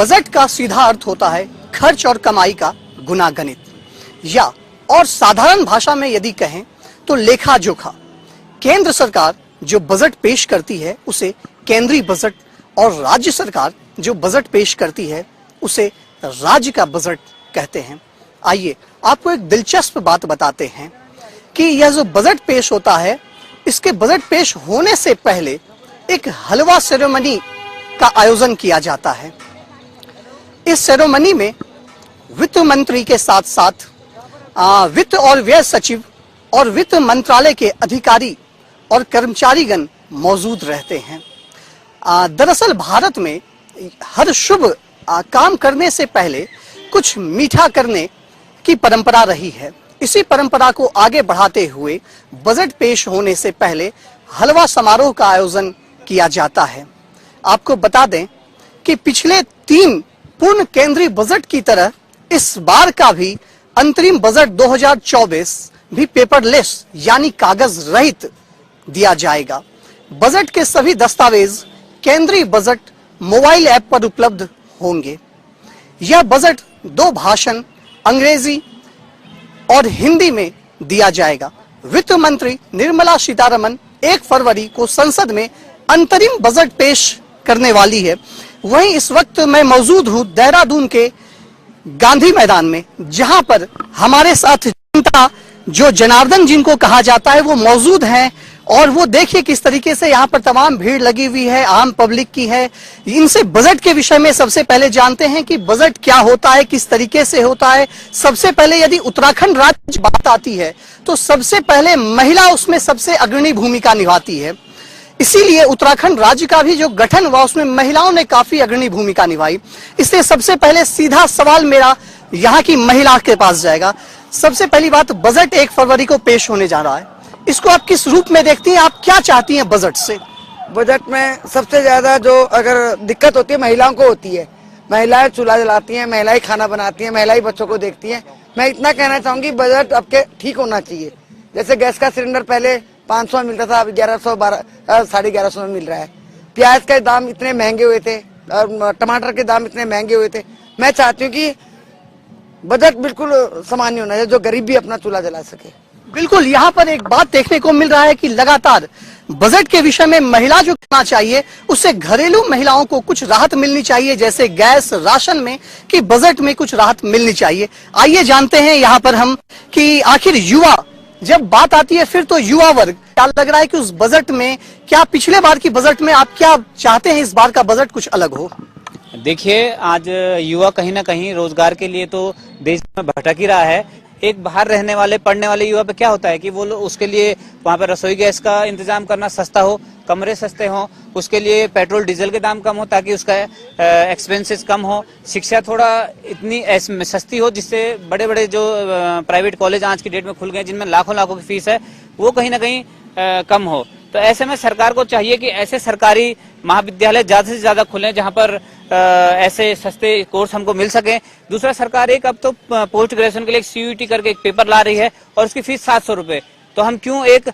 Budget का सीधा अर्थ होता है खर्च और कमाई का गुणागणित, या और साधारण भाषा में यदि कहें तो लेखा जोखा। केंद्र सरकार जो बजट पेश करती है उसे केंद्रीय बजट और राज्य सरकार जो बजट पेश करती है उसे राज्य का बजट कहते हैं। आइए आपको एक दिलचस्प बात बताते हैं कि यह जो बजट पेश होता है, इसके बजट पेश होने से पहले एक हलवा सेरेमनी का आयोजन किया जाता है। इस सेरेमनी में वित्त मंत्री के साथ साथ वित्त और व्यय सचिव और वित्त मंत्रालय के अधिकारी और कर्मचारीगण मौजूद रहते हैं। दरअसल भारत में हर शुभ काम करने से पहले कुछ मीठा करने की परंपरा रही है। इसी परंपरा को आगे बढ़ाते हुए बजट पेश होने से पहले हलवा समारोह का आयोजन किया जाता है। आपको बता दें कि पिछले 3 पूर्ण केंद्रीय बजट की तरह इस बार का भी अंतरिम बजट 2024 भी पेपरलेस यानी कागज रहित दिया जाएगा। बजट के सभी दस्तावेज केंद्रीय बजट मोबाइल ऐप पर उपलब्ध होंगे। यह बजट 2 भाषण अंग्रेजी और हिंदी में दिया जाएगा। वित्त मंत्री निर्मला सीतारमण 1 फरवरी को संसद में अंतरिम बजट पेश करने वाली है। वहीं इस वक्त मैं मौजूद हूं देहरादून के गांधी मैदान में, जहां पर हमारे साथ जनता जो जनार्दन जिनको कहा जाता है वो मौजूद हैं, और वो देखिए किस तरीके से यहाँ पर तमाम भीड़ लगी हुई है, आम पब्लिक की है। इनसे बजट के विषय में सबसे पहले जानते हैं कि बजट क्या होता है, किस तरीके से होता है। सबसे पहले यदि उत्तराखंड राज्य की बात आती है तो सबसे पहले महिला उसमें सबसे अग्रणी भूमिका निभाती है। इसीलिए उत्तराखंड राज्य का भी जो गठन हुआ उसमें महिलाओं ने काफी अग्रणी भूमिका निभाई। इसलिए सबसे पहले सीधा सवाल मेरा यहाँ की महिला के पास जाएगा। सबसे पहली बात, बजट 1 फरवरी को पेश होने जा रहा है, इसको आप किस रूप में देखती हैं? आप क्या चाहती हैं बजट से? बजट में सबसे ज्यादा जो अगर दिक्कत होती है महिलाओं को होती है। महिलाएं चूल्हा जलाती हैं, महिलाएं खाना बनाती हैं, महिलाएं बच्चों को देखती हैं। मैं इतना कहना चाहूंगी बजट अब के ठीक होना चाहिए। जैसे गैस का सिलेंडर पहले 500 में मिलता था, अब 1100-1150 में मिल रहा है। प्याज के दाम इतने महंगे हुए थे और टमाटर के दाम इतने महंगे हुए थे। मैं चाहती हूँ कि बजट बिल्कुल सामान्य होना चाहिए, जो गरीब भी अपना चूल्हा जला सके। बिल्कुल, यहाँ पर एक बात देखने को मिल रहा है कि लगातार बजट के विषय में महिला जो करना चाहिए उससे घरेलू महिलाओं को कुछ राहत मिलनी चाहिए, जैसे गैस राशन में कि बजट में कुछ राहत मिलनी चाहिए। आइए जानते हैं यहाँ पर हम कि आखिर युवा जब बात आती है फिर तो युवा वर्ग क्या लग रहा है कि उस बजट में क्या पिछले बार की बजट में आप क्या चाहते हैं इस बार का बजट कुछ अलग हो? देखिए, आज युवा कहीं ना कहीं रोजगार के लिए तो देश में भटक ही रहा है। एक बाहर रहने वाले पढ़ने वाले युवा पे क्या होता है कि वो उसके लिए वहाँ पे रसोई गैस का इंतजाम करना सस्ता हो, कमरे सस्ते हों, उसके लिए पेट्रोल डीजल के दाम कम हो ताकि उसका एक्सपेंसेस कम हो, शिक्षा थोड़ा इतनी सस्ती हो जिससे बड़े बड़े जो प्राइवेट कॉलेज आज की डेट में खुल गए जिनमें लाखों लाखों की फीस है वो कहीं ना कहीं कम हो। तो ऐसे में सरकार को चाहिए कि ऐसे सरकारी महाविद्यालय ज्यादा से ज्यादा खुलें जहां पर ऐसे सस्ते कोर्स हमको मिल सके। दूसरा, सरकार एक अब तो पोस्ट ग्रेजुएशन के लिए CUET करके एक पेपर ला रही है और उसकी फीस 700 रुपए। तो हम क्यों एक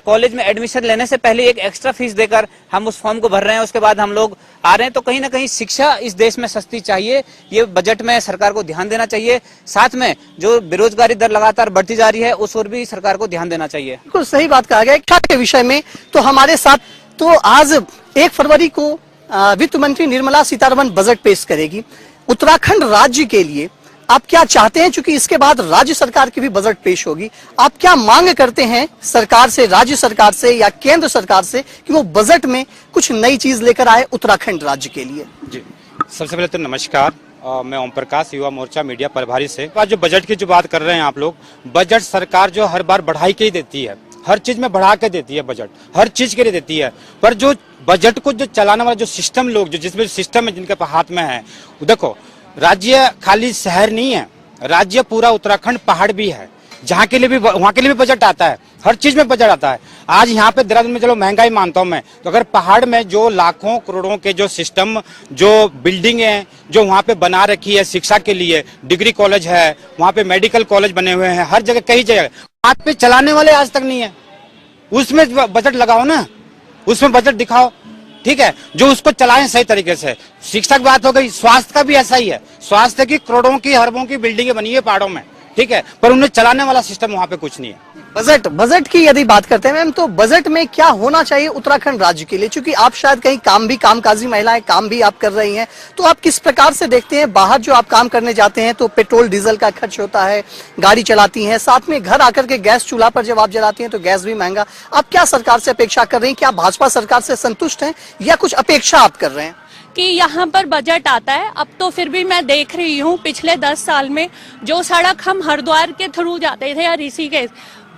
कॉलेज में एडमिशन लेने से पहले एक एक्स्ट्रा फीस देकर हम उस फॉर्म को भर रहे हैं, उसके बाद हम लोग आ रहे हैं। तो कहीं ना कहीं शिक्षा इस देश में सस्ती चाहिए, ये बजट में सरकार को ध्यान देना चाहिए। साथ में जो बेरोजगारी दर लगातार बढ़ती जा रही है उस ओर भी सरकार को ध्यान देना चाहिए। बिल्कुल सही बात कहा गया। शिक्षा के विषय में तो हमारे साथ तो आज 1 फरवरी को वित्त मंत्री निर्मला सीतारमण बजट पेश करेगी। उत्तराखंड राज्य के लिए आप क्या चाहते हैं, चूंकि इसके बाद राज्य सरकार की भी बजट पेश होगी, आप क्या मांग करते हैं सरकार से, राज्य सरकार से या केंद्र सरकार से कि वो बजट में कुछ नई चीज लेकर आए उत्तराखंड राज्य के लिए? जी, सबसे पहले तो नमस्कार। मैं ओम प्रकाश, युवा मोर्चा मीडिया प्रभारी से। आज जो बजट की जो बात कर रहे हैं आप लोग, बजट सरकार जो हर बार बढ़ाई के ही देती है, हर चीज में बढ़ा के देती है, बजट हर चीज के लिए देती है। पर जो बजट को जो चलाने वाला जो सिस्टम लोग जो जिसमें सिस्टम है जिनके हाथ में है, देखो राज्य खाली शहर नहीं है, राज्य पूरा उत्तराखंड पहाड़ भी है, जहाँ के लिए भी वहाँ के लिए भी बजट आता है, हर चीज में बजट आता है। आज यहाँ पे देहरादून में चलो महंगाई मानता हूँ मैं, तो अगर पहाड़ में जो लाखों करोड़ों के जो सिस्टम जो बिल्डिंग है जो वहाँ पे बना रखी है शिक्षा के लिए, डिग्री कॉलेज है, वहाँ पे मेडिकल कॉलेज बने हुए हैं, हर जगह कई जगह, वहाँ पे चलाने वाले आज तक नहीं है। उसमें बजट लगाओ ना, उसमें बजट दिखाओ। ठीक है, जो उसको चलाएं सही तरीके से। शिक्षा की बात हो गई, स्वास्थ्य का भी ऐसा ही है। स्वास्थ्य की करोड़ों की अरबों की बिल्डिंगें बनी है पहाड़ों में, ठीक है, पर उन्हें चलाने वाला सिस्टम वहां पे कुछ नहीं है। बजट की यदि बात करते हैं मैम, तो बजट में क्या होना चाहिए उत्तराखंड राज्य के लिए? क्योंकि आप शायद कहीं कामकाजी महिलाएं काम भी आप कर रही हैं, तो आप किस प्रकार से देखते हैं बाहर जो आप काम करने जाते हैं तो पेट्रोल डीजल का खर्च होता है, गाड़ी चलाती हैं, साथ में घर आकर के गैस चूल्हा पर जब आप जलाती हैं तो गैस भी महंगा। आप क्या सरकार से अपेक्षा कर रही हैं? क्या भाजपा सरकार से संतुष्ट हैं या कुछ अपेक्षा आप कर रहे हैं कि यहाँ पर बजट आता है? अब तो फिर भी मैं देख रही हूँ पिछले 10 साल में जो सड़क हम हरिद्वार के थ्रू जाते थे या ऋषिकेश,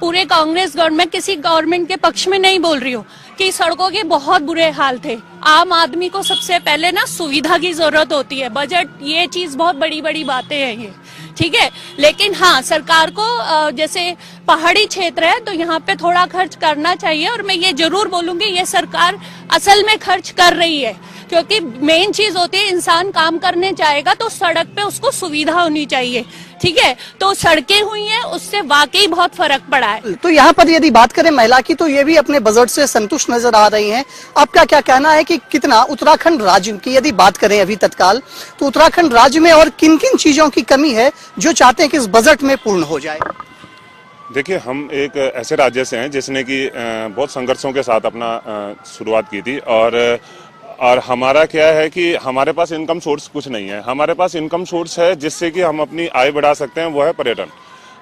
पूरे कांग्रेस गवर्नमेंट, किसी गवर्नमेंट के पक्ष में नहीं बोल रही हूँ, कि सड़कों के बहुत बुरे हाल थे। आम आदमी को सबसे पहले ना सुविधा की जरूरत होती है। बजट ये चीज बहुत बड़ी बड़ी बातें हैं ये, ठीक है, लेकिन हाँ सरकार को जैसे पहाड़ी क्षेत्र है तो यहाँ पे थोड़ा खर्च करना चाहिए। और मैं ये जरूर बोलूंगी ये सरकार असल में खर्च कर रही है, क्योंकि मेन चीज होती है इंसान काम करने जाएगा तो सड़क पे उसको सुविधा होनी चाहिए, ठीक है, तो सड़कें हुई हैं उससे वाकई बहुत फर्क पड़ा है। तो यहाँ पर यदि बात करें महिला की, तो ये भी अपने बजट से संतुष्ट नजर आ रही हैं। आपका क्या कहना है कि कितना उत्तराखंड राज्य की यदि बात करें अभी तत्काल, तो उत्तराखंड राज्य में और किन किन चीजों की कमी है जो चाहते हैं कि इस बजट में पूर्ण हो जाए? देखिए, हम एक ऐसे राज्य से हैं जिसने कि बहुत संघर्षों के साथ अपना शुरुआत की थी, और हमारा क्या है कि हमारे पास इनकम सोर्स कुछ नहीं है। हमारे पास इनकम सोर्स है जिससे कि हम अपनी आय बढ़ा सकते हैं, वो है पर्यटन।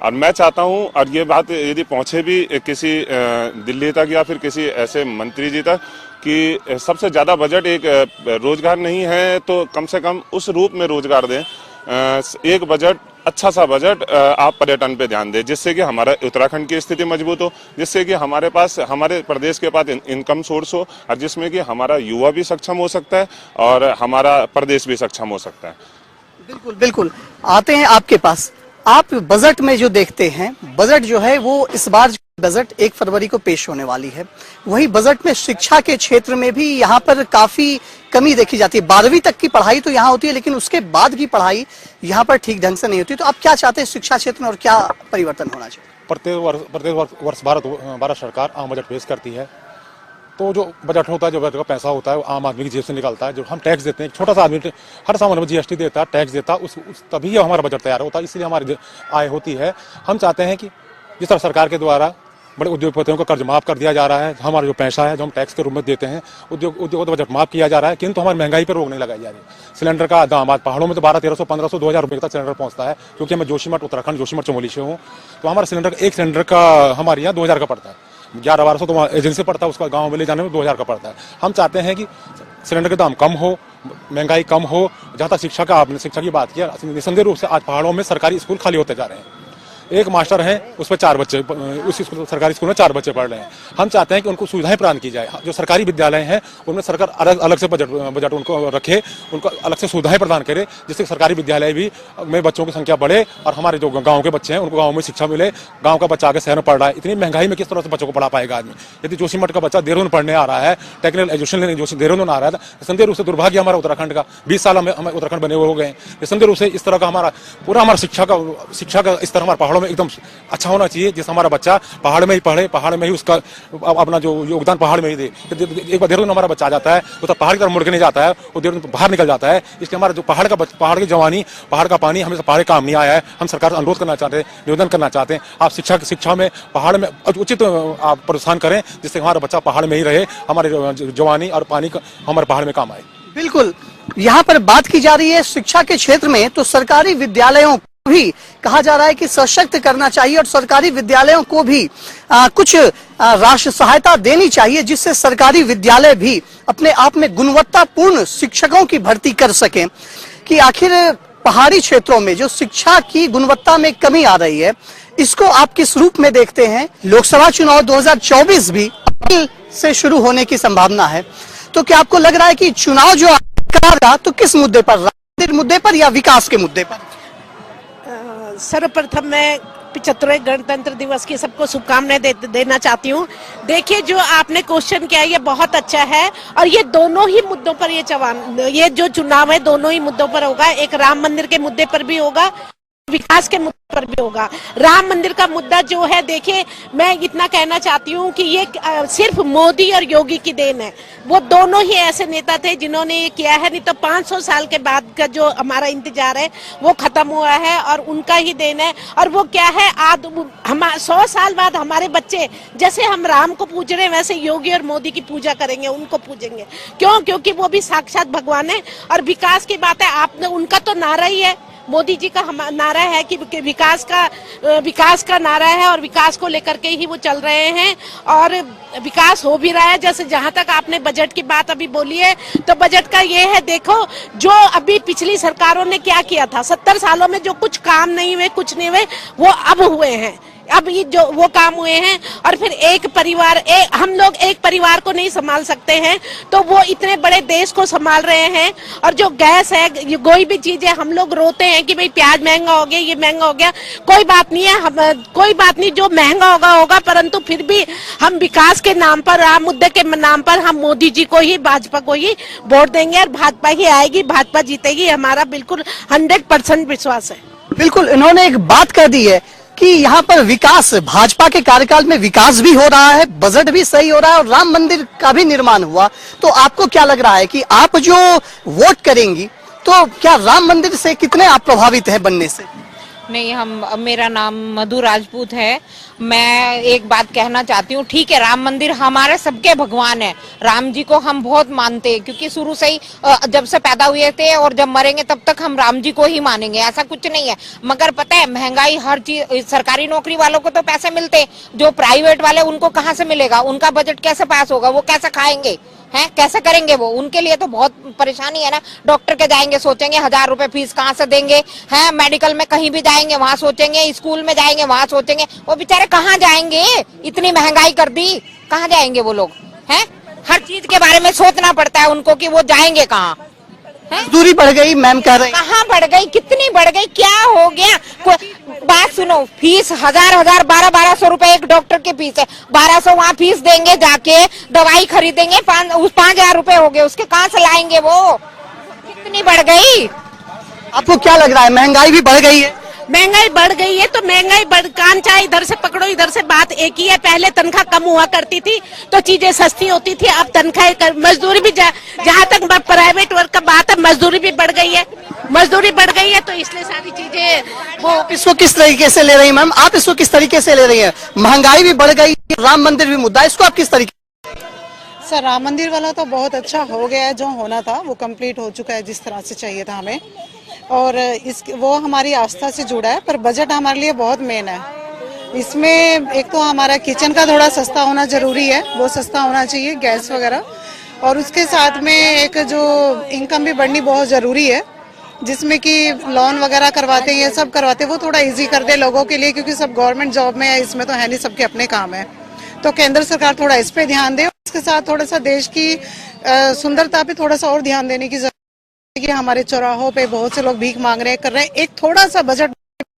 और मैं चाहता हूं, और ये बात यदि पहुंचे भी किसी दिल्ली तक या फिर किसी ऐसे मंत्री जी तक, कि सबसे ज्यादा बजट एक रोजगार नहीं है तो कम से कम उस रूप में रोजगार दें। एक बजट, अच्छा सा बजट आप पर्यटन पे ध्यान दें, जिससे कि हमारा उत्तराखंड की स्थिति मजबूत हो, जिससे कि हमारे पास, हमारे प्रदेश के पास इनकम सोर्स हो, और जिसमें कि हमारा युवा भी सक्षम हो सकता है और हमारा प्रदेश भी सक्षम हो सकता है। बिल्कुल बिल्कुल, आते हैं आपके पास। आप बजट में जो देखते हैं, बजट जो है वो इस बार बजट 1 फरवरी को पेश होने वाली है। वही बजट में शिक्षा के क्षेत्र में भी यहाँ पर काफी कमी देखी जाती है। 12वीं तक की पढ़ाई तो यहाँ होती है, लेकिन उसके बाद की पढ़ाई यहाँ पर ठीक ढंग से नहीं होती। तो आप क्या चाहते हैं शिक्षा क्षेत्र में और क्या परिवर्तन होना चाहिए? प्रत्येक वर्ष भारत सरकार आम बजट पेश करती है, तो जो बजट होता है, जो बजट का पैसा होता है, वो आम आदमी की जेब से निकलता है। जो हम टैक्स देते हैं, छोटा सा आदमी हर सामान में जीएसटी देता है, टैक्स देता है, तभी हमारा बजट तैयार होता है, इसलिए हमारी आय होती है। हम चाहते हैं कि जिस तरह सरकार के द्वारा बड़े उद्योगपतियों को कर्ज माफ कर दिया जा रहा है, हमारा जो पैसा है जो हम टैक्स के रूप में देते हैं, उद्योग बजट माफ किया जा रहा है, किंतु हमारी महंगाई पर रोक नहीं लगाई जा रही। सिलेंडर का दाम आज पहाड़ों में तो 1200, 1300, 2000 रुपये तक सिलेंडर पहुंचता है, क्योंकि मैं जोशीमठ, उत्तराखंड जोशीमठ चमोली से हूँ। तो हमारा सिलेंडर, एक सिलेंडर का हमारे यहाँ 2000 का पड़ता है, 1100-1200 तो एजेंसी पड़ता है, उसका गाँव में ले जाने में 2000 का पड़ता है। हम चाहते हैं कि सिलेंडर के दाम कम हो, महंगाई कम हो। जहाँ तक शिक्षा का, आपने शिक्षा की बात किया, निसंदेह रूप से आज पहाड़ों में सरकारी स्कूल खाली होते जा रहे हैं। एक मास्टर है, उस पर 4 बच्चे, उस सरकारी स्कूल में 4 बच्चे पढ़ रहे हैं। हम चाहते हैं कि उनको सुविधाएं प्रदान की जाए। जो सरकारी विद्यालय हैं उनमें सरकार अलग से बजट उनको रखे, उनको अलग से सुविधाएं प्रदान करे, जिससे सरकारी विद्यालय भी में बच्चों की संख्या बढ़े और हमारे जो गाँव के बच्चे हैं उनको गाँव में शिक्षा मिले। गाँव का बच्चा आगे शहर में पढ़ रहा है, इतनी महंगाई में किस तरह से बच्चों को पढ़ा पाएगा आदमी? यदि जोशीमठ का बच्चा देहरादून पढ़ने आ रहा है, टेक्निकल एजुकेशन लेने देहरादून आ रहा है, निसंदेह रूप से दुर्भाग्य हमारा उत्तराखंड का। 20 साल हमें उत्तराखंड बने हुए हो गए। निसंदेह रूप से इस तरह का हमारा शिक्षा का स्तर हमारे पहाड़ों में एकदम अच्छा होना चाहिए, जिससे हमारा बच्चा पहाड़ में ही पढ़े, पहाड़ में ही उसका अपना जो योगदान पहाड़ में ही दे। एक बार देहरादून हमारा बच्चा आ जाता है, वो तो पहाड़ की तरफ मुड़ के नहीं जाता है, वो देहरादून बाहर निकल जाता है। इसलिए हमारा जो पहाड़ की जवानी, पहाड़ का पानी हमें पहाड़ काम नहीं आया है। हम सरकार से अनुरोध करना चाहते हैं, निवेदन करना चाहते हैं, आप शिक्षा में पहाड़ में उचित आप प्रोत्साहन करें, जिससे हमारा बच्चा पहाड़ में ही रहे, हमारे जवानी और पानी हमारे पहाड़ में काम आए। बिल्कुल, यहाँ पर बात की जा रही है शिक्षा के क्षेत्र में, तो सरकारी विद्यालयों भी कहा जा रहा है कि सशक्त करना चाहिए और सरकारी विद्यालयों को भी कुछ राशि सहायता देनी चाहिए, जिससे सरकारी विद्यालय भी अपने आप में गुणवत्तापूर्ण शिक्षकों की भर्ती कर सकें। कि आखिर पहाड़ी क्षेत्रों में जो शिक्षा की गुणवत्ता में कमी आ रही है, इसको आप किस रूप में देखते हैं? लोकसभा चुनाव 2024 भी अप्रैल से शुरू होने की संभावना है, तो क्या आपको लग रहा है कि चुनाव जो आएगा तो किस मुद्दे पर, राजनीतिक मुद्दे पर या विकास के मुद्दे पर? सर्वप्रथम मैं 75वें गणतंत्र दिवस की सबको शुभकामनाएं देना चाहती हूँ। देखिए, जो आपने क्वेश्चन किया ये बहुत अच्छा है, और ये दोनों ही मुद्दों पर ये जो चुनाव है दोनों ही मुद्दों पर होगा। एक राम मंदिर के मुद्दे पर भी होगा विकास के मुद्दे पर भी होगा। राम मंदिर का मुद्दा जो है, देखिए मैं इतना कहना चाहती हूँ कि ये सिर्फ मोदी और योगी की देन है। वो दोनों ही ऐसे नेता थे जिन्होंने ये किया है, नहीं तो 500 साल के बाद का जो हमारा इंतजार है वो खत्म हुआ है और उनका ही देन है। और वो क्या है, आज हम 100 साल बाद हमारे बच्चे जैसे हम राम को पूज रहे हैं वैसे योगी और मोदी की पूजा करेंगे, उनको पूजेंगे। क्यों? क्योंकि वो भी साक्षात भगवान है। और विकास की बात है, आपने उनका तो नारा ही है, मोदी जी का नारा है कि विकास का नारा है और विकास को लेकर के ही वो चल रहे हैं और विकास हो भी रहा है। जैसे जहां तक आपने बजट की बात अभी बोली है, तो बजट का ये है, देखो जो अभी पिछली सरकारों ने क्या किया था, 70 सालों में जो कुछ काम नहीं हुए, कुछ नहीं हुए, वो अब हुए हैं। अब ये जो वो काम हुए हैं। और फिर हम लोग एक परिवार को नहीं संभाल सकते हैं, तो वो इतने बड़े देश को संभाल रहे हैं। और जो गैस है, ये कोई भी चीज है, हम लोग रोते हैं कि भाई प्याज महंगा हो गया, ये महंगा हो गया। कोई बात नहीं है, कोई बात नहीं, जो महंगा होगा, परंतु फिर भी हम विकास के नाम पर, राम मुद्दे के नाम पर हम मोदी जी को ही, भाजपा को ही वोट देंगे और भाजपा ही आएगी, भाजपा जीतेगी, हमारा बिल्कुल 100% विश्वास है। बिल्कुल, इन्होंने एक बात कह दी है कि यहाँ पर विकास, भाजपा के कार्यकाल में विकास भी हो रहा है, बजट भी सही हो रहा है और राम मंदिर का भी निर्माण हुआ। तो आपको क्या लग रहा है कि आप जो वोट करेंगी, तो क्या राम मंदिर से कितने आप प्रभावित हैं बनने से? नहीं, मेरा नाम मधु राजपूत है। मैं एक बात कहना चाहती हूँ, ठीक है, राम मंदिर हमारे सबके भगवान है, राम जी को हम बहुत मानते हैं, क्योंकि शुरू से ही जब से पैदा हुए थे और जब मरेंगे तब तक हम राम जी को ही मानेंगे, ऐसा कुछ नहीं है। मगर पता है, महंगाई हर चीज, सरकारी नौकरी वालों को तो पैसे मिलते, जो प्राइवेट वाले उनको कहाँ से मिलेगा, उनका बजट कैसे पास होगा, वो कैसे खाएंगे हैं, कैसे करेंगे वो, उनके लिए तो बहुत परेशानी है ना। डॉक्टर के जाएंगे, सोचेंगे 1000 रुपए फीस कहाँ से देंगे, हैं, मेडिकल में कहीं भी जाएंगे वहाँ सोचेंगे, स्कूल में जाएंगे वहाँ सोचेंगे, वो बेचारे कहाँ जाएंगे, इतनी महंगाई कर दी, कहाँ जाएंगे वो लोग, हैं। हर चीज के बारे में सोचना पड़ता है उनको कि वो जाएंगे कहाँ। दूरी बढ़ गई, मैम कह रही, कहाँ बढ़ गई, कितनी बढ़ गई, क्या हो गया? बात सुनो, फीस 1200 रुपए एक डॉक्टर की फीस है, 1200 वहाँ फीस देंगे, जाके दवाई खरीदेंगे, 5000 रुपए हो गए, उसके कहाँ से लाएंगे वो? कितनी बढ़ गई? आपको क्या लग रहा है, महंगाई भी बढ़ गई है? महंगाई बढ़ गई है तो महंगाई कान चाहे इधर से पकड़ो इधर से, बात एक ही है। पहले तनख्वाह कम हुआ करती थी तो चीजें सस्ती होती थी, अब तनख्वाह, मजदूरी भी, जहाँ तक प्राइवेट वर्क का बात है, मजदूरी भी बढ़ गई है, तो इसलिए सारी चीजें वो। इसको किस तरीके से ले रही हैं मैम, आप इसको किस तरीके से ले रही हैं? महंगाई भी बढ़ गई, राम मंदिर भी मुद्दा, इसको आप किस तरीके? सर, राम मंदिर वाला तो बहुत अच्छा हो गया है, जो होना था वो कंप्लीट हो चुका है जिस तरह से चाहिए था हमें, और वो हमारी आस्था से जुड़ा है। पर बजट हमारे लिए बहुत मेन है। इसमें एक तो हमारा किचन का थोड़ा सस्ता होना जरूरी है, वो सस्ता होना चाहिए, गैस वगैरह, और उसके साथ में एक जो इनकम भी बढ़नी बहुत जरूरी है, जिसमें कि लोन वगैरह करवाते हैं, ये सब करवाते हैं, वो थोड़ा इजी कर दे लोगों के लिए, क्योंकि सब गवर्नमेंट जॉब में है, इसमें तो है नहीं, सबके अपने काम है। तो केंद्र सरकार थोड़ा इस पे ध्यान दे, इसके साथ थोड़ा सा देश की सुंदरता पे थोड़ा सा और ध्यान देने की जरूरत है कि हमारे चौराहों पे बहुत से लोग भीख मांग रहे हैं, कर रहे हैं, एक थोड़ा सा बजट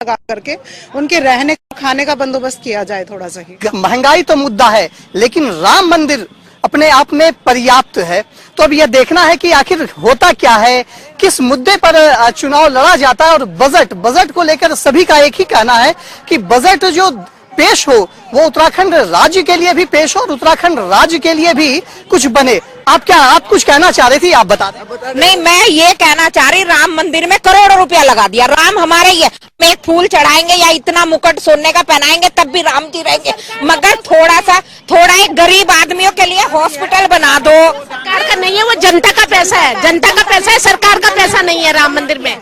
लगा करके उनके रहने खाने का बंदोबस्त किया जाए थोड़ा सा ही। महंगाई तो मुद्दा है, लेकिन राम मंदिर अपने आप में पर्याप्त है। तो अब यह देखना है कि आखिर होता क्या है, किस मुद्दे पर चुनाव लड़ा जाता है। और बजट को लेकर सभी का एक ही कहना है कि बजट जो पेश हो वो उत्तराखंड राज्य के लिए भी पेश हो और उत्तराखंड राज्य के लिए भी कुछ बने। आप कुछ कहना चाह रही थी, आप बता दें। नहीं, मैं ये कहना चाह रही, राम मंदिर में करोड़ों रुपया लगा दिया, राम हमारे ही है, हम एक फूल चढ़ाएंगे या इतना मुकुट सोने का पहनाएंगे तब भी राम जी रहेंगे, मगर थोड़ा एक गरीब आदमियों के लिए हॉस्पिटल बना दो। सरकार का नहीं है, वो जनता का पैसा है, जनता का पैसा है, सरकार का पैसा नहीं है राम मंदिर में।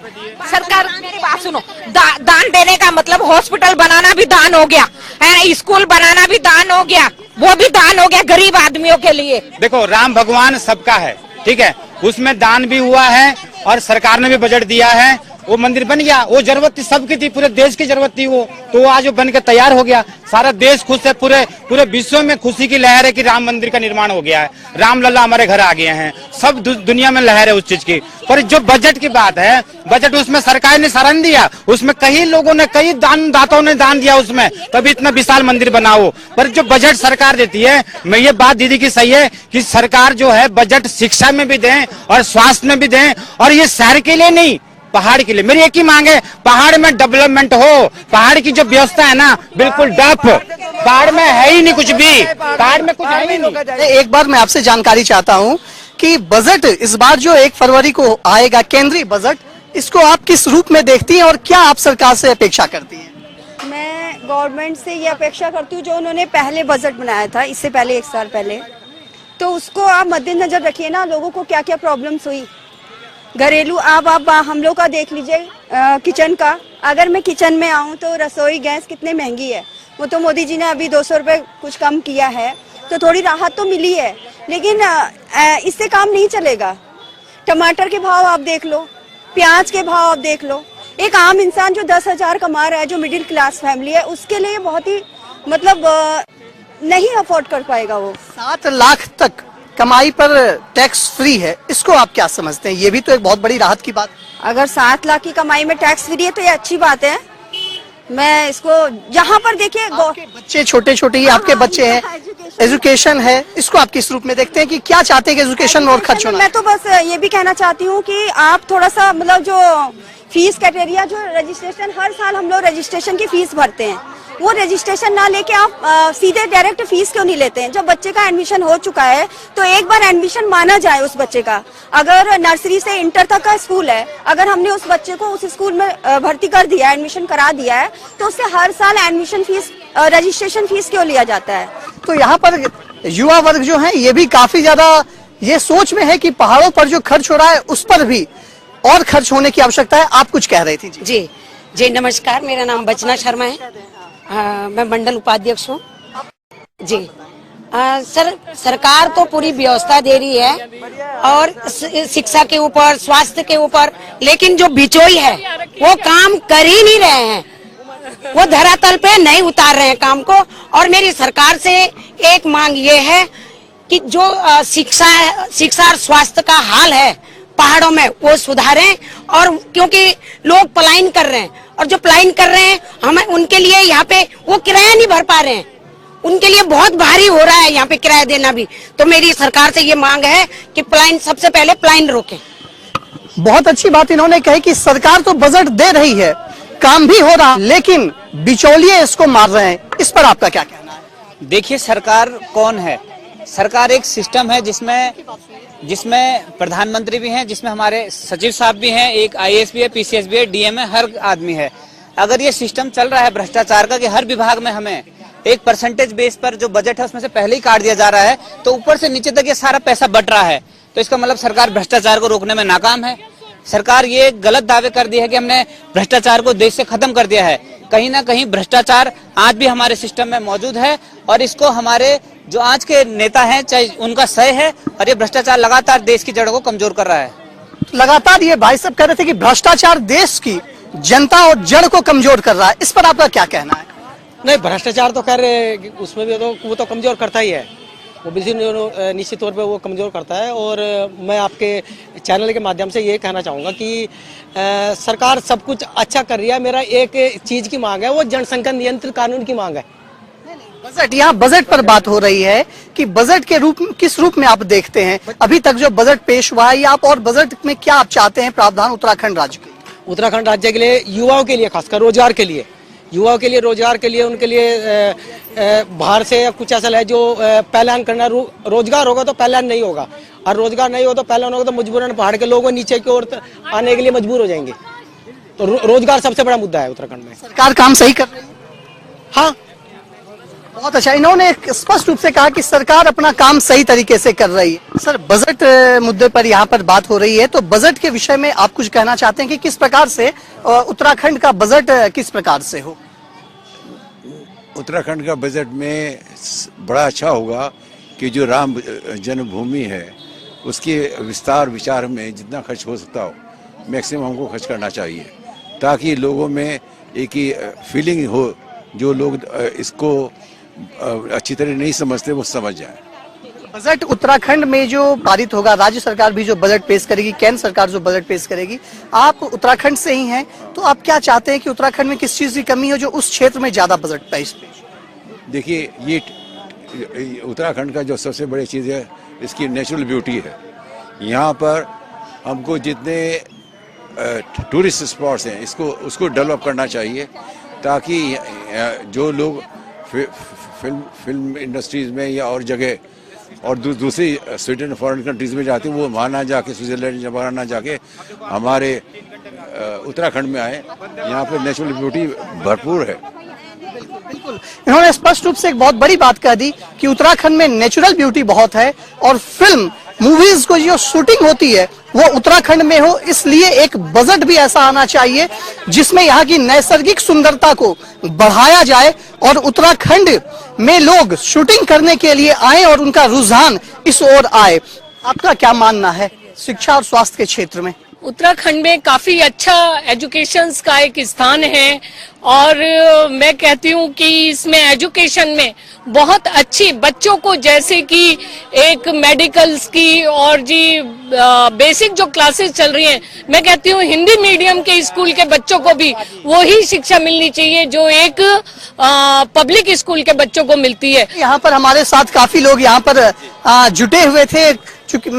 सरकार, मेरी बात सुनो, दान देने का मतलब हॉस्पिटल बनाना भी दान हो गया है, स्कूल बनाना भी दान हो गया, वो भी दान हो गया गरीब आदमियों के लिए। देखो, राम भगवान सबका है, ठीक है, उसमें दान भी हुआ है और सरकार ने भी बजट दिया है, वो मंदिर बन गया। वो जरूरत थी, सबकी थी, पूरे देश की जरूरत थी वो, तो वो आज वो बन के तैयार हो गया। सारा देश खुश है, पूरे विश्व में खुशी की लहर है कि राम मंदिर का निर्माण हो गया है, राम लल्ला हमारे घर आ गए हैं, सब दुनिया में लहर है उस चीज की। पर जो बजट की बात है, बजट उसमें सरकार ने सारण दिया, उसमें कई लोगों ने, कई दाताओं ने दान दिया उसमें, तभी इतना विशाल मंदिर बनाओ। पर जो बजट सरकार देती है, मैं ये बात दीदी की सही है कि सरकार जो है बजट शिक्षा में भी दें और स्वास्थ्य में भी दें, और ये शहर के लिए नहीं, पहाड़ के लिए। मेरी एक ही मांग है, पहाड़ में डेवलपमेंट हो। पहाड़ की जो व्यवस्था है ना, बिल्कुल डफ। पहाड़ में है ही नहीं कुछ भी, पहाड़ में कुछ है ही नहीं। एक बार मैं आपसे जानकारी चाहता हूं कि बजट इस बार जो 1 फरवरी को आएगा, केंद्रीय बजट, इसको आप किस रूप में देखती हैं और क्या आप सरकार से अपेक्षा करती हैं? मैं गवर्नमेंट से ये अपेक्षा करती हूँ, जो उन्होंने पहले बजट बनाया था, इससे पहले 1 साल पहले, तो उसको आप मद्देनजर रखिए ना। लोगों को क्या क्या प्रॉब्लम्स हुई घरेलू, आप हम लोग का देख लीजिए, किचन का। अगर मैं किचन में आऊँ तो रसोई गैस कितनी महंगी है। वो तो मोदी जी ने अभी 200 रुपए कुछ कम किया है, तो थोड़ी राहत तो मिली है, लेकिन इससे काम नहीं चलेगा। टमाटर के भाव आप देख लो, प्याज के भाव आप देख लो। एक आम इंसान जो 10,000 कमा रहा है, जो मिडिल क्लास फैमिली है, उसके लिए बहुत ही मतलब नहीं अफोर्ड कर पाएगा वो। 7 लाख तक कमाई पर टैक्स फ्री है, इसको आप क्या समझते हैं? ये भी तो एक बहुत बड़ी राहत की बात। अगर 7 लाख की कमाई में टैक्स फ्री है तो ये अच्छी बात है। मैं इसको यहाँ पर देखिए, बच्चे छोटे छोटे ही आपके बच्चे हैं, एजुकेशन है, इसको आप किस रूप में देखते हैं कि क्या चाहते हैं कि एजुकेशन में और खर्च होना? मैं तो बस ये भी कहना चाहती हूँ कि आप थोड़ा सा मतलब जो फीस क्राइटेरिया, जो रजिस्ट्रेशन, हर साल हम लोग रजिस्ट्रेशन की फीस भरते हैं, वो रजिस्ट्रेशन ना लेके आप सीधे डायरेक्ट फीस क्यों नहीं लेते हैं? जब बच्चे का एडमिशन हो चुका है तो एक बार एडमिशन माना जाए उस बच्चे का। अगर नर्सरी से इंटर तक का स्कूल है, अगर हमने उस बच्चे को उस स्कूल में भर्ती कर दिया, एडमिशन करा दिया है, तो उससे हर साल एडमिशन फीस, रजिस्ट्रेशन फीस क्यों लिया जाता है? तो यहाँ पर युवा वर्ग जो है ये भी काफी ज्यादा ये सोच में है कि पहाड़ों पर जो खर्च हो रहा है उस पर भी और खर्च होने की आवश्यकता है। आप कुछ कह रही थी? जी जी नमस्कार, मेरा नाम बचना शर्मा है। मैं मंडल उपाध्यक्ष हूँ जी। सर, सरकार तो पूरी व्यवस्था दे रही है और शिक्षा के ऊपर, स्वास्थ्य के ऊपर, लेकिन जो बिचौई है वो काम कर ही नहीं रहे हैं, वो धरातल पे नहीं उतार रहे हैं काम को। और मेरी सरकार से एक मांग ये है कि जो शिक्षा और स्वास्थ्य का हाल है पहाड़ों में वो सुधारें। और क्योंकि लोग पलायन कर रहे हैं, और जो पलायन कर रहे हैं हमें उनके लिए यहाँ पे वो किराया नहीं भर पा रहे हैं, उनके लिए बहुत भारी हो रहा है यहाँ पे किराया देना भी। तो मेरी सरकार से ये मांग है कि पलायन, सबसे पहले पलायन रोकें। बहुत अच्छी बात इन्होंने कही कि सरकार तो बजट दे रही है, काम भी हो रहा, लेकिन बिचौलिए इसको मार रहे हैं। इस पर आपका क्या कहना है? देखिए, सरकार कौन है? सरकार एक सिस्टम है जिसमें प्रधानमंत्री भी हैं, जिसमें हमारे सचिव साहब भी हैं, एक IAS भी है, PCS भी है, DM है, हर आदमी है। अगर ये सिस्टम चल रहा है भ्रष्टाचार का कि हर विभाग में हमें एक परसेंटेज बेस पर जो बजट है उसमें से पहले ही काट दिया जा रहा है, तो ऊपर से नीचे तक ये सारा पैसा बट रहा है, तो इसका मतलब सरकार भ्रष्टाचार को रोकने में नाकाम है। सरकार ये गलत दावे कर दिए है कि हमने भ्रष्टाचार को देश से खत्म कर दिया है। कहीं ना कहीं भ्रष्टाचार आज भी हमारे सिस्टम में मौजूद है, और इसको हमारे जो आज के नेता हैं, चाहे उनका सही है, और ये भ्रष्टाचार लगातार देश की जड़ों को कमजोर कर रहा है। लगातार ये भाई साहब कह रहे थे कि भ्रष्टाचार देश की जनता और जड़ को कमजोर कर रहा है, इस पर आपका क्या कहना है? नहीं, भ्रष्टाचार तो कह रहे उसमें भी तो वो तो कमजोर करता ही है, वो निश्चित तौर पे वो कमजोर करता है। और मैं आपके चैनल के माध्यम से ये कहना चाहूँगा कि सरकार सब कुछ अच्छा कर रही है। मेरा एक चीज की मांग है, वो जनसंख्या नियंत्रण कानून की मांग है। बजट, यहाँ बजट पर बात हो रही है कि बजट के रूप, किस रूप में आप देखते हैं अभी तक जो बजट पेश हुआ है, या आप और बजट में क्या आप चाहते हैं प्रावधान उत्तराखंड राज्य के? उत्तराखंड राज्य के लिए, युवाओं के लिए, खासकर रोजगार के लिए, युवाओं के लिए, रोजगार के लिए, उनके लिए बाहर से कुछ ऐसा है जो पलायन करना, रोजगार होगा तो पलायन नहीं होगा, और रोजगार नहीं होगा तो पलायन होगा, तो मजबूरन पहाड़ के लोगों नीचे की ओर आने के लिए मजबूर हो जाएंगे। तो रोजगार सबसे बड़ा मुद्दा है उत्तराखंड में। सरकार काम सही कर रही है? हाँ, बहुत अच्छा। इन्होंने स्पष्ट रूप से कहा कि सरकार अपना काम सही तरीके से कर रही है। सर, बजट मुद्दे पर यहाँ पर बात हो रही है, तो बजट के विषय में आप कुछ कहना चाहते हैं कि किस प्रकार से उत्तराखंड का बजट किस प्रकार से हो? उत्तराखंड का बजट में बड़ा अच्छा होगा कि जो राम जन्मभूमि है उसके विस्तार विचार में जितना खर्च हो सकता हो मैक्सिमम हमको खर्च करना चाहिए, ताकि लोगों में एक ही फीलिंग हो, जो लोग इसको अच्छी तरह नहीं समझते वो समझ जाए। बजट उत्तराखंड में जो पारित होगा, राज्य सरकार भी जो बजट पेश करेगी, केंद्र सरकार जो बजट पेश करेगी, आप उत्तराखंड से ही हैं, तो आप क्या चाहते हैं कि उत्तराखंड में किस चीज की कमी हो जो उस क्षेत्र में ज्यादा बजट पेश? देखिए, ये उत्तराखंड का जो सबसे बड़ी चीज है इसकी नेचुरल ब्यूटी है। यहाँ पर हमको जितने टूरिस्ट स्पॉट्स हैं उसको डेवलप करना चाहिए, ताकि जो लोग फिल्म इंडस्ट्रीज में या और जगह और दूसरी स्वीडन फॉरेन कंट्रीज में जाते हैं, वो वहाँ ना जाके स्विट्जरलैंड वहाँ ना जाके हमारे उत्तराखंड में आए। यहाँ पे नेचुरल ब्यूटी भरपूर है। बिल्कुल, इन्होंने स्पष्ट रूप से एक बहुत बड़ी बात कह दी कि उत्तराखंड में नेचुरल ब्यूटी बहुत है और फिल्म मूवीज को जो शूटिंग होती है वो उत्तराखंड में हो, इसलिए एक बजट भी ऐसा आना चाहिए जिसमें यहाँ की नैसर्गिक सुंदरता को बढ़ाया जाए और उत्तराखंड में लोग शूटिंग करने के लिए आए और उनका रुझान इस ओर आए। आपका क्या मानना है शिक्षा और स्वास्थ्य के क्षेत्र में? उत्तराखंड में काफी अच्छा एजुकेशन का एक स्थान है और मैं कहती हूँ कि इसमें एजुकेशन में बहुत अच्छी बच्चों को, जैसे कि एक मेडिकल्स की और जी बेसिक जो क्लासेस चल रही हैं, मैं कहती हूँ हिंदी मीडियम के स्कूल के बच्चों को भी वही शिक्षा मिलनी चाहिए जो एक पब्लिक स्कूल के बच्चों को मिलती है। यहाँ पर हमारे साथ काफी लोग यहाँ पर जुटे हुए थे, चूंकि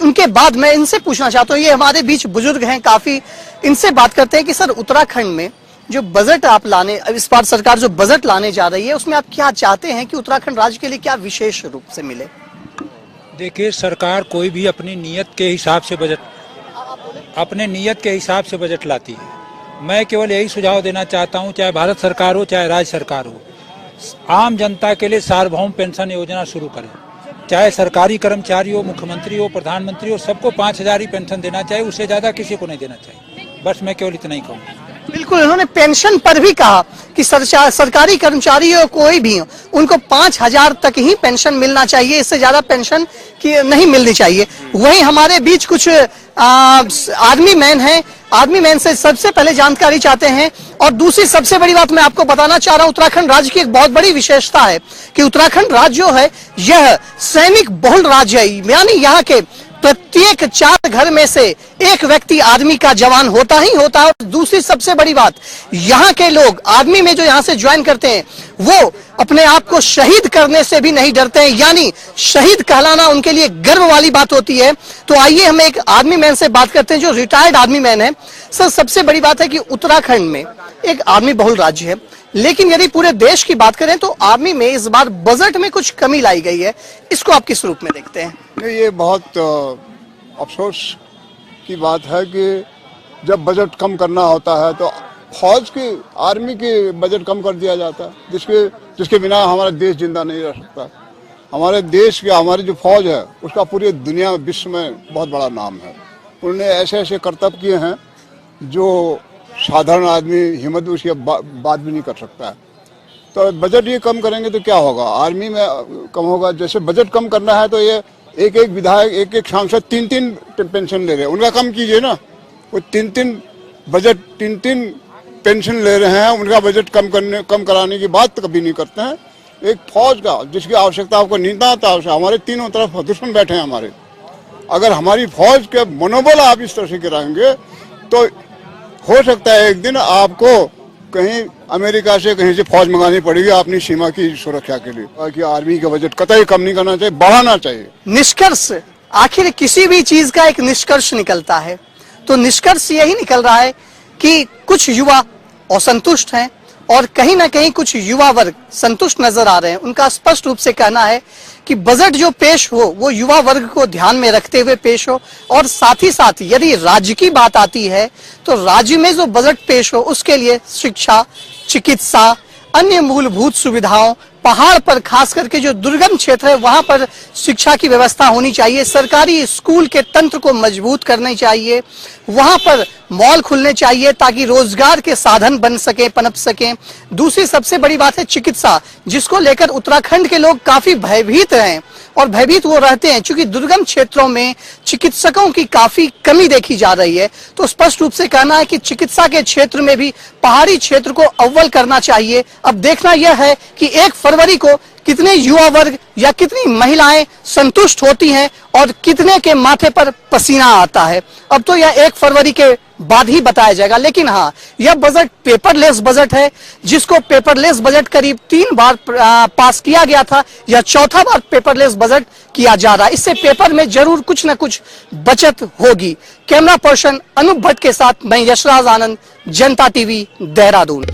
उनके बाद मैं इनसे पूछना चाहता हूँ, ये हमारे बीच बुजुर्ग हैं काफी, इनसे बात करते हैं कि सर उत्तराखंड में जो बजट आप लाने, इस बार सरकार जो बजट लाने जा रही है उसमें आप क्या चाहते हैं कि उत्तराखंड राज्य के लिए क्या विशेष रूप से मिले? देखिए, सरकार कोई भी अपनी नीयत के हिसाब से बजट लाती है। मैं केवल यही सुझाव देना चाहता हूं, चाहे भारत सरकार हो चाहे राज्य सरकार हो, आम जनता के लिए सार्वभौम पेंशन योजना शुरू करें। चाहे सरकारी कर्मचारी हो, मुख्यमंत्री हो, प्रधानमंत्री हो, सबको 5,000 ही पेंशन देना चाहिए, उससे ज्यादा किसी को नहीं देना चाहिए। बस मैं केवल इतना ही कहूँगा। बिल्कुल, उन्होंने पेंशन पर भी कहा कि सरकारी कर्मचारी हो कोई भी हो, उनको 5,000 तक ही पेंशन मिलना चाहिए, इससे ज्यादा पेंशन की नहीं मिलनी चाहिए। वहीं हमारे बीच कुछ आर्मी मैन हैं, आर्मी मैन से सबसे पहले जानकारी चाहते हैं। और दूसरी सबसे बड़ी बात मैं आपको बताना चाह रहा हूं, उत्तराखंड राज्य की एक बहुत बड़ी विशेषता है कि उत्तराखंड राज्य जो है यह सैनिक बहुल राज्य है, यानी यहाँ के प्रत्येक 4 घर में से एक व्यक्ति आर्मी का जवान होता ही होता है। और दूसरी सबसे बड़ी बात, यहाँ के लोग आर्मी में जो यहाँ से ज्वाइन करते हैं वो अपने आप को शहीद करने से भी नहीं डरते हैं, यानी शहीद कहलाना उनके लिए गर्व वाली बात होती है। तो आइए हम एक आर्मी मैन से बात करते हैं जो रिटायर्ड आर्मी मैन है। सर, सबसे बड़ी बात है कि उत्तराखंड में एक आर्मी बहुल राज्य है, लेकिन यदि पूरे देश की बात करें तो आर्मी में इस बार बजट में कुछ कमी लाई गई है, इसको आप किस रूप में देखते हैं? ये बहुत अफसोस की बात है कि जब बजट कम करना होता है तो फौज की, आर्मी की बजट कम कर दिया जाता है, जिसके बिना हमारा देश जिंदा नहीं रह सकता। हमारे देश की, हमारी जो फौज है उसका पूरी दुनिया विश्व में बहुत बड़ा नाम है। उन्होंने ऐसे ऐसे करतब किए हैं जो साधारण आदमी हिम्मत उसकी बात भी नहीं कर सकता है। तो बजट ये कम करेंगे तो क्या होगा? आर्मी में कम होगा। जैसे बजट कम करना है तो ये एक विधायक, एक सांसद 3 पेंशन ले रहे हैं, उनका कम कीजिए ना। वो 3 पेंशन ले रहे हैं, उनका बजट कम कराने की बात कभी नहीं करते हैं। एक फौज का जिसकी आवश्यकता आपको नींद आता है, हमारे तीनों तरफ दुश्मन बैठे हैं हमारे। अगर हमारी फौज के मनोबल आप इस तरह से गिराएंगे तो हो सकता है एक दिन आपको कहीं अमेरिका से कहीं से फौज मंगानी पड़ेगी अपनी सीमा की सुरक्षा के लिए। कि आर्मी का बजट कतई कम नहीं करना चाहिए, बढ़ाना चाहिए। निष्कर्ष, आखिर किसी भी चीज का एक निष्कर्ष निकलता है, तो निष्कर्ष यही निकल रहा है कि कुछ युवा असंतुष्ट हैं और कहीं ना कहीं कुछ युवा वर्ग संतुष्ट नजर आ रहे हैं। उनका स्पष्ट रूप से कहना है कि बजट जो पेश हो वो युवा वर्ग को ध्यान में रखते हुए पेश हो, और साथ ही साथ यदि राज्य की बात आती है तो राज्य में जो बजट पेश हो उसके लिए शिक्षा, चिकित्सा, अन्य मूलभूत सुविधाओं, पहाड़ पर खास करके जो दुर्गम क्षेत्र है वहां पर शिक्षा की व्यवस्था होनी चाहिए। सरकारी स्कूल के तंत्र को मजबूत करना चाहिए, वहां पर मॉल खुलने चाहिए ताकि रोजगार के साधन बन सके, पनप सके। दूसरी सबसे बड़ी बात है चिकित्सा, जिसको लेकर उत्तराखंड के लोग काफी भयभीत हैं, और भयभीत वो रहते हैं क्योंकि दुर्गम क्षेत्रों में चिकित्सकों की काफी कमी देखी जा रही है। तो स्पष्ट रूप से कहना है कि चिकित्सा के क्षेत्र में भी पहाड़ी क्षेत्र को अव्वल करना चाहिए। अब देखना यह है कि 1 फरवरी को कितने युवा वर्ग या कितनी महिलाएं संतुष्ट होती हैं और कितने के माथे पर पसीना आता है। अब तो यह 1 फरवरी के बाद ही बताया जाएगा। लेकिन हाँ, यह बजट पेपरलेस बजट है, जिसको पेपरलेस बजट करीब 3 बार पास किया गया था, यह चौथा बार पेपरलेस बजट किया जा रहा है। इससे पेपर में जरूर कुछ न कुछ बचत होगी। कैमरा पर्सन अनूप भट्ट के साथ मैं यशराज आनंद, जनता टीवी, देहरादून।